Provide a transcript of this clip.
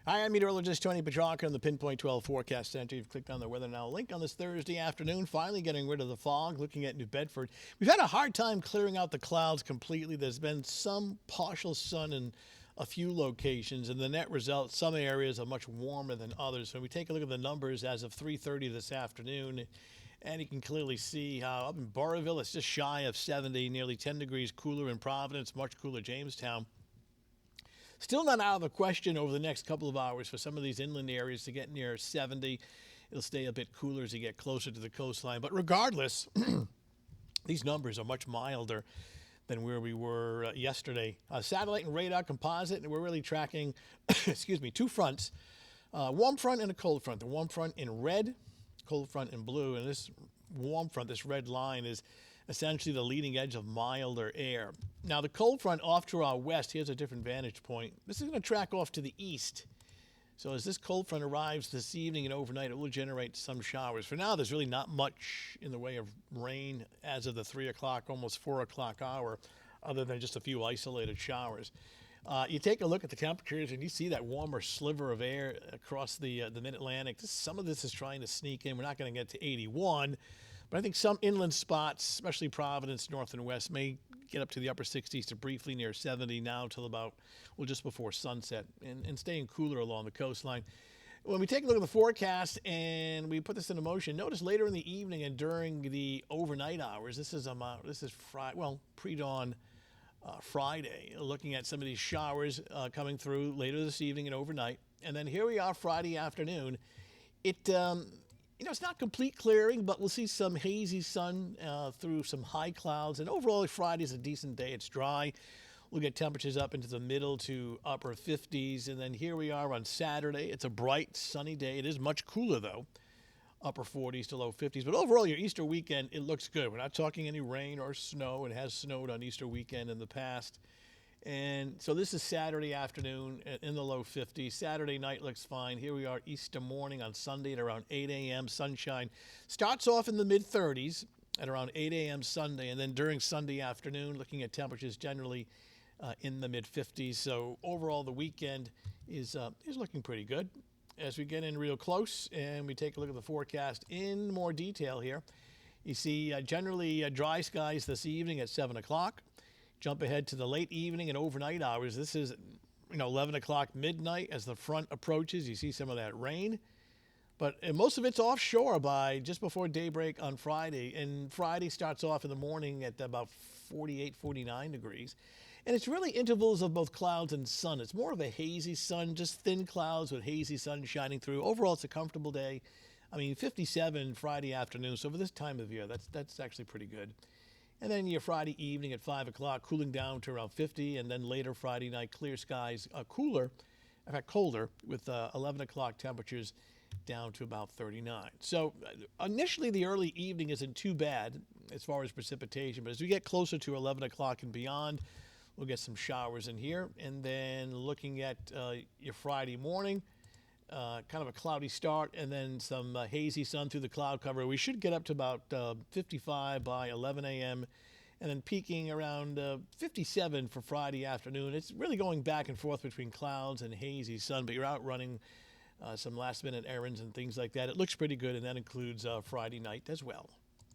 Hi, I'm meteorologist Tony Petrarca on the Pinpoint 12 Forecast Center. You've clicked on the Weather Now link on this Thursday afternoon, finally getting rid of the fog, looking at New Bedford. We've had a hard time clearing out the clouds completely. There's been some partial sun in a few locations, and the net result, some areas are much warmer than others. When we take a look at the numbers as of 3:30 this afternoon, and you can clearly see how up in Burrillville, it's just shy of 70, nearly 10 degrees cooler in Providence, much cooler Jamestown. Still not out of the question over the next couple of hours for some of these inland areas to get near 70. It'll stay a bit cooler as you get closer to the coastline. But regardless, these numbers are much milder than where we were yesterday. Satellite and radar composite, and we're really tracking, excuse me, two fronts, warm front and a cold front. The warm front in red, cold front in blue, and this warm front, this red line, is essentially the leading edge of milder air. Now, the cold front off to our west, here's a different vantage point. This is going to track off to the east. So as this cold front arrives this evening and overnight, it will generate some showers. For now, there's really not much in the way of rain as of the 3 o'clock, almost 4 o'clock hour, other than just a few isolated showers. You take a look at the temperatures, and you see that warmer sliver of air across the mid-Atlantic. Some of this is trying to sneak in. We're not going to get to 81. But I think some inland spots, especially Providence, north and west, may get up to the upper 60s to briefly near 70 now till about, well, just before sunset, and staying cooler along the coastline. When we take a look at the forecast and we put this into motion, notice later in the evening and during the overnight hours, this is Friday, well, pre-dawn Friday, looking at some of these showers coming through later this evening and overnight. And then here we are Friday afternoon. It's not complete clearing, but we'll see some hazy sun through some high clouds. And overall, Friday's a decent day. It's dry. We'll get temperatures up into the middle to upper 50s. And then here we are on Saturday. It's a bright, sunny day. It is much cooler, though, upper 40s to low 50s. But overall, your Easter weekend, it looks good. We're not talking any rain or snow. It has snowed on Easter weekend in the past. And so this is Saturday afternoon in the low 50s. Saturday night looks fine. Here we are Easter morning on Sunday at around 8 a.m. Sunshine starts off in the mid-30s at around 8 a.m. Sunday. And then during Sunday afternoon, looking at temperatures generally in the mid-50s. So overall, the weekend is looking pretty good. As we get in real close and we take a look at the forecast in more detail here, you see generally dry skies this evening at 7 o'clock. Jump ahead to the late evening and overnight hours. This is 11 o'clock midnight. As the front approaches, you see some of that rain. But most of it's offshore by just before daybreak on Friday. And Friday starts off in the morning at about 48, 49 degrees. And it's really intervals of both clouds and sun. It's more of a hazy sun, just thin clouds with hazy sun shining through. Overall, it's a comfortable day. 57 Friday afternoon. So for this time of year, that's actually pretty good. And then your Friday evening at 5 o'clock, cooling down to around 50, and then later Friday night, clear skies, cooler, in fact colder, with 11 o'clock temperatures down to about 39. So initially the early evening isn't too bad as far as precipitation, but as we get closer to 11 o'clock and beyond, we'll get some showers in here. And then looking at your Friday morning, kind of a cloudy start, and then some hazy sun through the cloud cover. We should get up to about 55 by 11 a.m. and then peaking around 57 for Friday afternoon. It's really going back and forth between clouds and hazy sun, but you're out running some last-minute errands and things like that. It looks pretty good, and that includes Friday night as well.